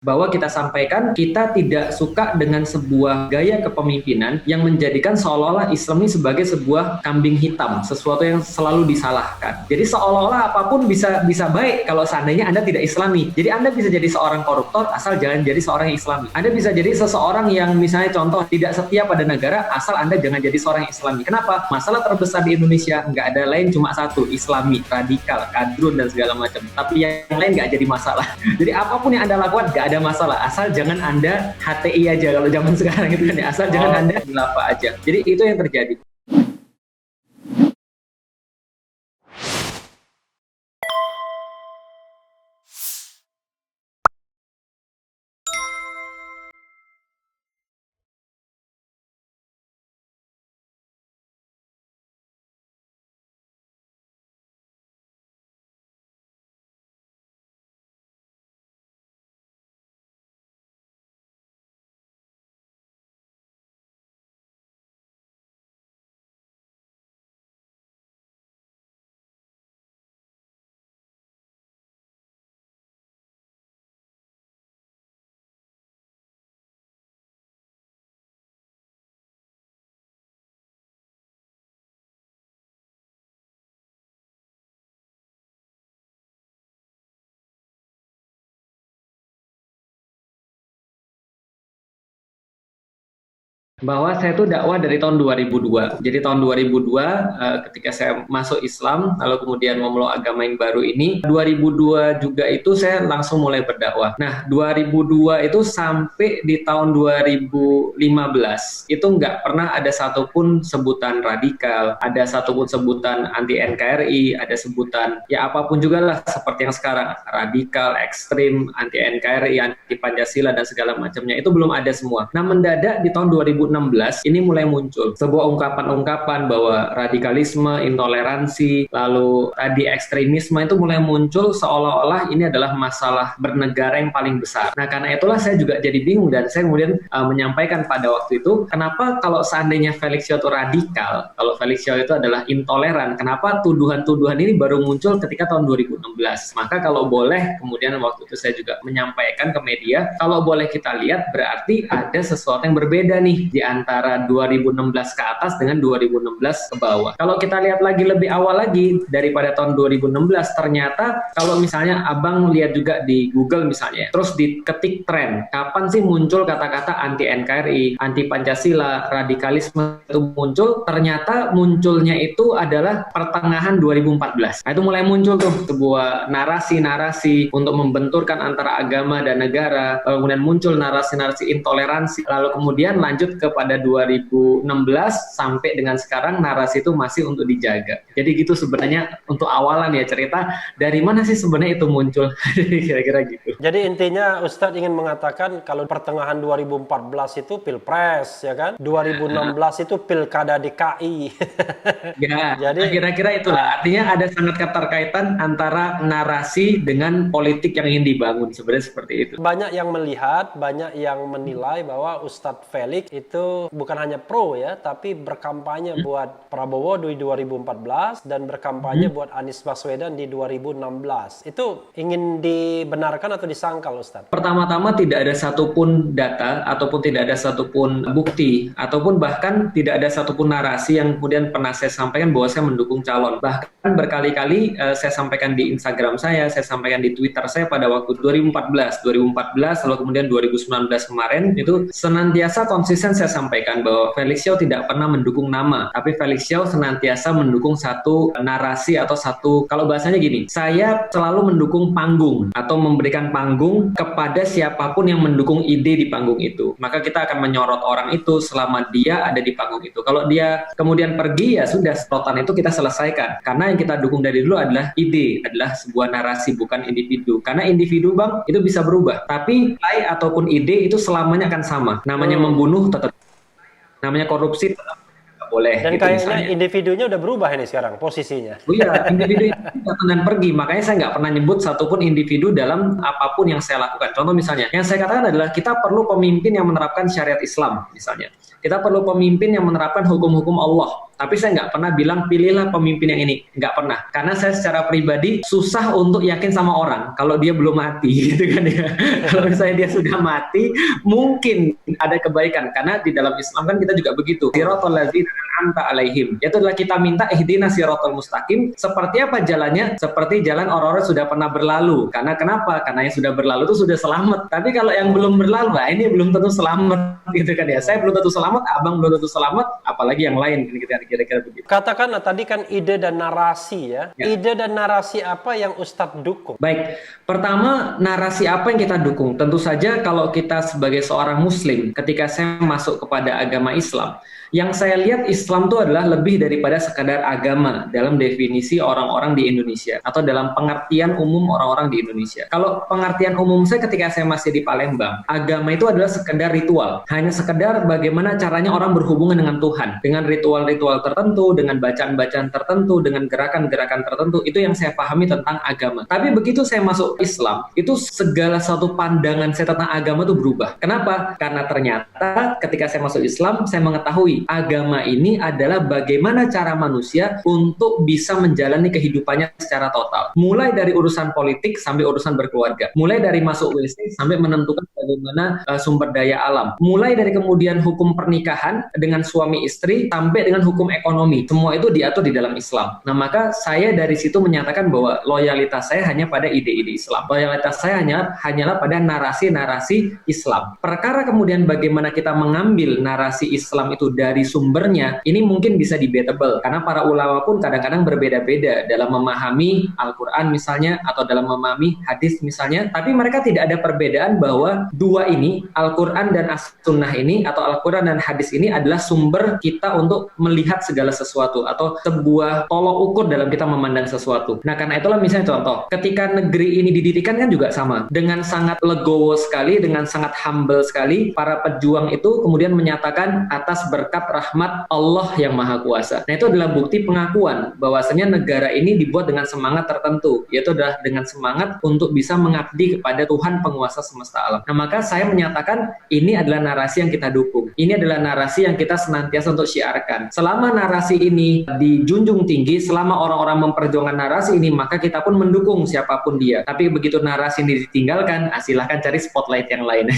bahwa kita sampaikan kita tidak suka dengan sebuah gaya kepemimpinan yang menjadikan seolah-olah Islam ini sebagai sebuah kambing hitam, sesuatu yang selalu disalahkan. Jadi seolah-olah apapun bisa baik kalau seandainya Anda tidak Islami. Jadi Anda bisa jadi seorang koruptor asal jangan jadi seorang Islami. Anda bisa jadi seseorang yang misalnya contoh tidak setia pada negara asal Anda jangan jadi seorang Islami. Kenapa? Masalah terbesar di Indonesia nggak ada lain cuma satu, Islami, radikal, kadrun dan segala macam. Tapi yang lain nggak jadi masalah. Jadi apapun yang Anda lakukan nggak ada masalah, asal jangan Anda HTI aja kalau zaman sekarang itu kan ya, asal jangan Anda khilafah aja. Jadi itu yang terjadi. Bahwa saya tuh dakwah dari tahun 2002. Jadi tahun 2002 ketika saya masuk Islam, lalu kemudian memeluk agama yang baru ini, 2002 juga itu saya langsung mulai berdakwah. Nah, 2002 itu sampai di tahun 2015 itu nggak pernah ada satupun sebutan radikal, ada satupun sebutan anti NKRI, ada sebutan ya apapun juga lah seperti yang sekarang, radikal, ekstrim, anti NKRI, anti Pancasila dan segala macamnya itu belum ada semua. Nah, mendadak di tahun 2016 ini mulai muncul sebuah ungkapan-ungkapan bahwa radikalisme, intoleransi, lalu tadi ekstremisme itu mulai muncul seolah-olah ini adalah masalah bernegara yang paling besar. Nah, karena itulah saya juga jadi bingung dan saya kemudian menyampaikan pada waktu itu, kenapa kalau seandainya Felix Xiao itu radikal, kalau Felix Xiao itu adalah intoleran, kenapa tuduhan-tuduhan ini baru muncul ketika tahun 2016? Maka kalau boleh, kemudian waktu itu saya juga menyampaikan ke media, kalau boleh kita lihat berarti ada sesuatu yang berbeda nih di antara 2016 ke atas dengan 2016 ke bawah. Kalau kita lihat lagi lebih awal lagi daripada tahun 2016, ternyata kalau misalnya abang lihat juga di Google misalnya, terus diketik tren, kapan sih muncul kata-kata anti NKRI, anti Pancasila, radikalisme itu muncul, ternyata munculnya itu adalah pertengahan 2014. Nah, itu mulai muncul tuh sebuah narasi-narasi untuk membenturkan antara agama dan negara, kemudian muncul narasi-narasi intoleransi, lalu kemudian lanjut kepada 2016 sampai dengan sekarang narasi itu masih untuk dijaga. Jadi gitu sebenarnya untuk awalan ya cerita dari mana sih sebenarnya itu muncul. Kira-kira gitu. Jadi intinya Ustadz ingin mengatakan kalau pertengahan 2014 itu Pilpres ya kan? 2016 itu Pilkada DKI. Ya, jadi kira-kira itulah. Artinya ada sangat keterkaitan antara narasi dengan politik yang ingin dibangun. Sebenarnya seperti itu. Banyak yang melihat, banyak yang menilai bahwa Ustadz Felix itu bukan hanya pro ya, tapi berkampanye buat Prabowo di 2014 dan berkampanye buat Anies Baswedan di 2016. Itu ingin dibenarkan atau disangkal, Ustadz? Pertama-tama tidak ada satupun data ataupun tidak ada satupun bukti ataupun bahkan tidak ada satupun narasi yang kemudian pernah saya sampaikan bahwa saya mendukung calon. Bahkan berkali-kali saya sampaikan di Instagram saya sampaikan di Twitter saya pada waktu 2014, lalu kemudian 2019 kemarin itu senantiasa konsisten saya sampaikan bahwa Felix Xiao tidak pernah mendukung nama, tapi Felix Xiao senantiasa mendukung satu narasi atau satu, kalau bahasanya gini, saya selalu mendukung panggung atau memberikan panggung kepada siapapun yang mendukung ide di panggung itu. Maka kita akan menyorot orang itu selama dia ada di panggung itu. Kalau dia kemudian pergi ya sudah, sorotan itu kita selesaikan. Karena yang kita dukung dari dulu adalah ide, adalah sebuah narasi, bukan individu. Karena individu bang itu bisa berubah, tapi nilai ataupun ide itu selamanya akan sama. Namanya membunuh tetap, namanya korupsi tetap boleh. Dan gitu kayaknya misalnya. individunya udah berubah ini sekarang posisinya. Oh iya, individu itu datang dan pergi. Makanya saya nggak pernah nyebut satupun individu dalam apapun yang saya lakukan. Contoh misalnya, yang saya katakan adalah kita perlu pemimpin yang menerapkan syariat Islam misalnya. Kita perlu pemimpin yang menerapkan hukum-hukum Allah. Tapi saya nggak pernah bilang pilihlah pemimpin yang ini, nggak pernah. Karena saya secara pribadi susah untuk yakin sama orang kalau dia belum mati, gitu kan ya. Kalau misalnya dia sudah mati, mungkin ada kebaikan. Karena di dalam Islam kan kita juga begitu. Siratal ladzina an'amta alaihim. Itu adalah kita minta ihdinas siratal mustaqim. Seperti apa jalannya? Seperti jalan orang-orang sudah pernah berlalu. Karena kenapa? Karena yang sudah berlalu itu sudah selamat. Tapi kalau yang belum berlalu, nah ini belum tentu selamat, gitu kan ya. Saya belum tentu selamat, abang belum tentu selamat, apalagi yang lain, kira-kira begitu. Katakanlah tadi kan ide dan narasi ya. Ide dan narasi apa yang Ustadz dukung? Baik, pertama narasi apa yang kita dukung? Tentu saja kalau kita sebagai seorang muslim, ketika saya masuk kepada agama Islam, yang saya lihat Islam itu adalah lebih daripada sekadar agama dalam definisi orang-orang di Indonesia atau dalam pengertian umum orang-orang di Indonesia. Kalau pengertian umum saya ketika saya masih di Palembang, agama itu adalah sekedar ritual. Hanya sekedar bagaimana caranya orang berhubungan dengan Tuhan. Dengan ritual-ritual tertentu, dengan bacaan-bacaan tertentu, dengan gerakan-gerakan tertentu. Itu yang saya pahami tentang agama. Tapi begitu saya masuk Islam, itu segala satu pandangan saya tentang agama itu berubah. Kenapa? Karena ternyata ketika saya masuk Islam, saya mengetahui agama ini adalah bagaimana cara manusia untuk bisa menjalani kehidupannya secara total. Mulai dari urusan politik sampai urusan berkeluarga. Mulai dari masuk WC sampai menentukan bagaimana sumber daya alam. Mulai dari kemudian hukum pernikahan dengan suami istri sampai dengan hukum ekonomi. Semua itu diatur di dalam Islam. Nah, maka saya dari situ menyatakan bahwa loyalitas saya hanya pada ide-ide Islam. Loyalitas saya hanyalah pada narasi-narasi Islam. Perkara kemudian bagaimana kita mengambil narasi Islam itu dari sumbernya, ini mungkin bisa debatable karena para ulama pun kadang-kadang berbeda-beda dalam memahami Al-Quran misalnya atau dalam memahami hadis misalnya, tapi mereka tidak ada perbedaan bahwa dua ini, Al-Quran dan As-Sunnah ini atau Al-Quran dan hadis ini adalah sumber kita untuk melihat segala sesuatu atau sebuah tolok ukur dalam kita memandang sesuatu. Nah, karena itulah misalnya contoh, ketika negeri ini didirikan kan juga sama, dengan sangat legowo sekali, dengan sangat humble sekali, para pejuang itu kemudian menyatakan atas berkat rahmat Allah yang Maha Kuasa. Nah, itu adalah bukti pengakuan bahwasanya negara ini dibuat dengan semangat tertentu, yaitu adalah dengan semangat untuk bisa mengabdi kepada Tuhan penguasa semesta alam. Nah, maka saya menyatakan ini adalah narasi yang kita dukung. Ini adalah narasi yang kita senantiasa untuk syiarkan. Selama narasi ini dijunjung tinggi, selama orang-orang memperjuangkan narasi ini, maka kita pun mendukung siapapun dia. Tapi begitu narasi ini ditinggalkan, silahkan cari spotlight yang lain.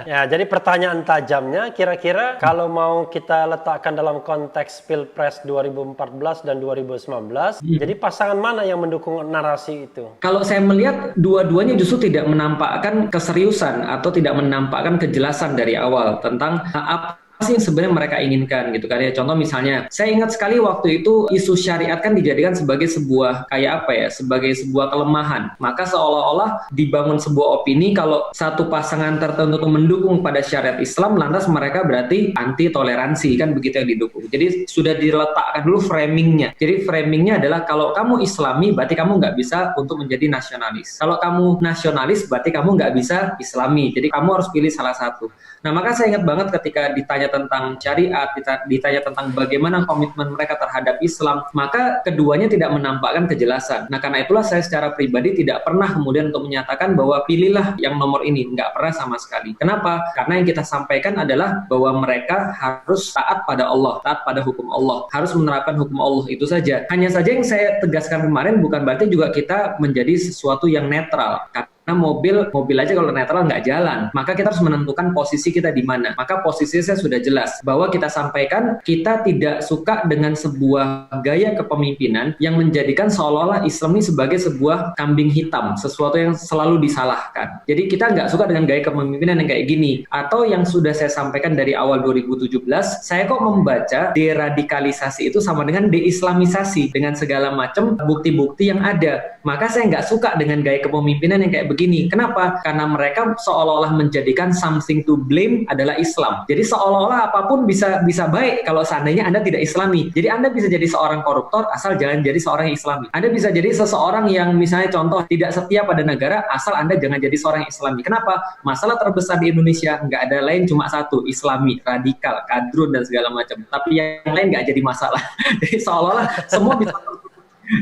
Ya, jadi pertanyaan tajamnya, kira-kira kalau mau kita letakkan dalam konteks Pilpres 2014 dan 2019, jadi pasangan mana yang mendukung narasi itu? Kalau saya melihat dua-duanya justru tidak menampakkan keseriusan atau tidak menampakkan kejelasan dari awal tentang apa sih yang sebenarnya mereka inginkan, gitu kan ya. Contoh misalnya, saya ingat sekali waktu itu isu syariat kan dijadikan sebagai sebuah kayak apa ya, sebagai sebuah kelemahan. Maka seolah-olah dibangun sebuah opini kalau satu pasangan tertentu mendukung pada syariat Islam, lantas mereka berarti anti toleransi, kan begitu yang didukung. Jadi sudah diletakkan dulu framingnya. Jadi framingnya adalah kalau kamu Islami berarti kamu nggak bisa untuk menjadi nasionalis. Kalau kamu nasionalis berarti kamu nggak bisa Islami. Jadi kamu harus pilih salah satu. Nah, maka saya ingat banget ketika ditanya tentang syariat, ditanya tentang bagaimana komitmen mereka terhadap Islam, maka keduanya tidak menampakkan kejelasan. Nah, karena itulah saya secara pribadi tidak pernah kemudian untuk menyatakan bahwa pilihlah yang nomor ini, nggak pernah sama sekali. Kenapa? Karena yang kita sampaikan adalah bahwa mereka harus taat pada Allah, taat pada hukum Allah, harus menerapkan hukum Allah, itu saja. Hanya saja yang saya tegaskan kemarin bukan berarti juga kita menjadi sesuatu yang netral. Karena mobil aja kalau netral nggak jalan, maka kita harus menentukan posisi kita di mana. Maka posisi saya sudah jelas bahwa kita sampaikan kita tidak suka dengan sebuah gaya kepemimpinan yang menjadikan seolah-olah Islam ini sebagai sebuah kambing hitam, sesuatu yang selalu disalahkan. Jadi kita nggak suka dengan gaya kepemimpinan yang kayak gini. Atau yang sudah saya sampaikan dari awal 2017, saya kok membaca deradikalisasi itu sama dengan deislamisasi dengan segala macam bukti-bukti yang ada. Maka saya nggak suka dengan gaya kepemimpinan yang kayak begini. Kenapa? Karena mereka seolah-olah menjadikan something to blame adalah Islam. Jadi seolah-olah apapun bisa baik kalau seandainya Anda tidak Islami. Jadi Anda bisa jadi seorang koruptor asal jangan jadi seorang yang Islami. Anda bisa jadi seseorang yang misalnya contoh tidak setia pada negara asal Anda jangan jadi seorang Islami. Kenapa? Masalah terbesar di Indonesia nggak ada lain cuma satu, Islami, radikal, kadrun dan segala macam. Tapi yang lain nggak jadi masalah. Jadi seolah-olah semua bisa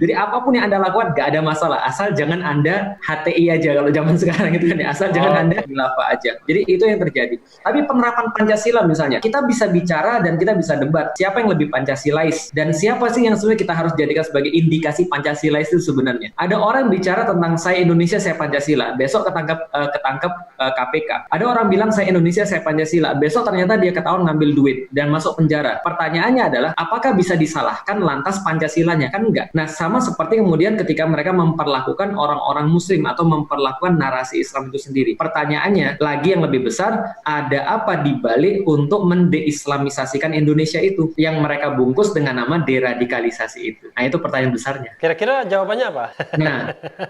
Jadi apapun yang Anda lakukan gak ada masalah, asal jangan Anda HTI aja kalau zaman sekarang itu kan ya, asal jangan Anda khilafah aja. Jadi itu yang terjadi. Tapi penerapan Pancasila misalnya, kita bisa bicara dan kita bisa debat siapa yang lebih Pancasilais dan siapa sih yang sebenarnya kita harus jadikan sebagai indikasi Pancasilais itu sebenarnya. Ada orang bicara tentang saya Indonesia, saya Pancasila, besok ketangkep KPK. Ada orang bilang saya Indonesia, saya Pancasila, besok ternyata dia ketahuan ngambil duit dan masuk penjara. Pertanyaannya adalah apakah bisa disalahkan lantas Pancasilanya? Kan enggak. Nah, sama seperti kemudian ketika mereka memperlakukan orang-orang muslim atau memperlakukan narasi Islam itu sendiri. Pertanyaannya lagi yang lebih besar, ada apa di balik untuk mendeislamisasikan Indonesia itu yang mereka bungkus dengan nama deradikalisasi itu? Nah, itu pertanyaan besarnya. Kira-kira jawabannya apa? Nah,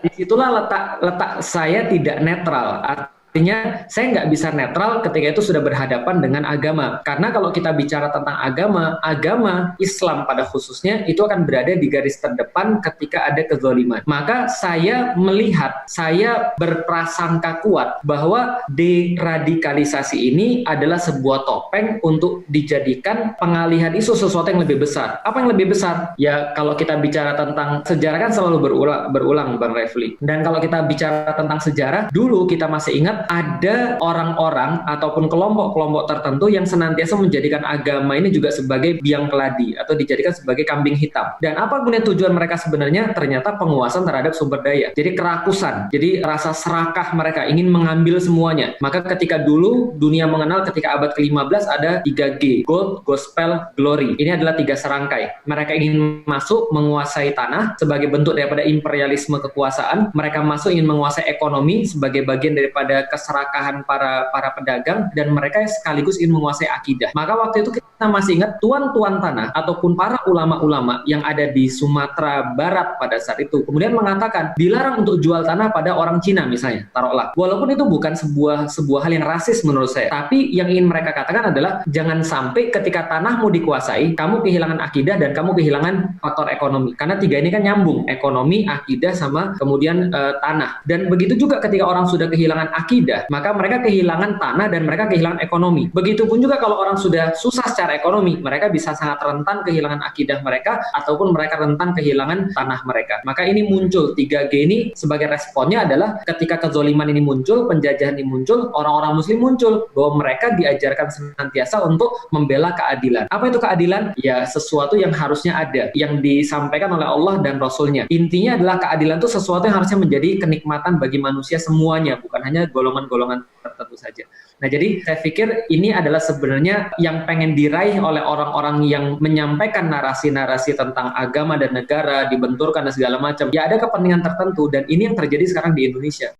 disitulah letak saya tidak netral. Artinya saya nggak bisa netral ketika itu sudah berhadapan dengan agama. Karena kalau kita bicara tentang agama Islam pada khususnya itu akan berada di garis terdepan ketika ada kezaliman. Maka saya melihat, saya berprasangka kuat bahwa deradikalisasi ini adalah sebuah topeng untuk dijadikan pengalihan isu sesuatu yang lebih besar. Apa yang lebih besar? Ya kalau kita bicara tentang sejarah kan selalu berulang Bang Refli. Dan kalau kita bicara tentang sejarah, dulu kita masih ingat ada orang-orang ataupun kelompok-kelompok tertentu yang senantiasa menjadikan agama ini juga sebagai biang keladi atau dijadikan sebagai kambing hitam. Dan apa kemudian tujuan mereka sebenarnya? Ternyata penguasaan terhadap sumber daya. Jadi kerakusan, jadi rasa serakah mereka ingin mengambil semuanya. Maka ketika dulu dunia mengenal ketika abad ke-15 ada 3G, Gold, Gospel, Glory. Ini adalah 3 serangkai. Mereka ingin masuk menguasai tanah sebagai bentuk daripada imperialisme kekuasaan. Mereka masuk ingin menguasai ekonomi sebagai bagian daripada keserakahan para pedagang, dan mereka sekaligus ingin menguasai akidah. Maka waktu itu kita masih ingat tuan-tuan tanah ataupun para ulama-ulama yang ada di Sumatera Barat pada saat itu kemudian mengatakan dilarang untuk jual tanah pada orang Cina misalnya, taruhlah. Walaupun itu bukan sebuah hal yang rasis menurut saya, tapi yang ingin mereka katakan adalah jangan sampai ketika tanahmu dikuasai, kamu kehilangan akidah dan kamu kehilangan faktor ekonomi. Karena 3 ini kan nyambung, ekonomi, akidah, sama kemudian tanah. Dan begitu juga ketika orang sudah kehilangan akidah, maka mereka kehilangan tanah dan mereka kehilangan ekonomi. Begitupun juga kalau orang sudah susah secara ekonomi, mereka bisa sangat rentan kehilangan akidah mereka ataupun mereka rentan kehilangan tanah mereka. Maka ini muncul 3G ini sebagai responnya adalah ketika kezoliman ini muncul, penjajahan ini muncul, orang-orang muslim muncul bahwa mereka diajarkan senantiasa untuk membela keadilan. Apa itu keadilan? Ya sesuatu yang harusnya ada, yang disampaikan oleh Allah dan Rasulnya. Intinya adalah keadilan itu sesuatu yang harusnya menjadi kenikmatan bagi manusia semuanya, bukan hanya golongan-golongan tertentu saja. Nah, jadi saya pikir ini adalah sebenarnya yang pengen diraih oleh orang-orang yang menyampaikan narasi-narasi tentang agama dan negara, dibenturkan dan segala macam. Ya ada kepentingan tertentu, dan ini yang terjadi sekarang di Indonesia.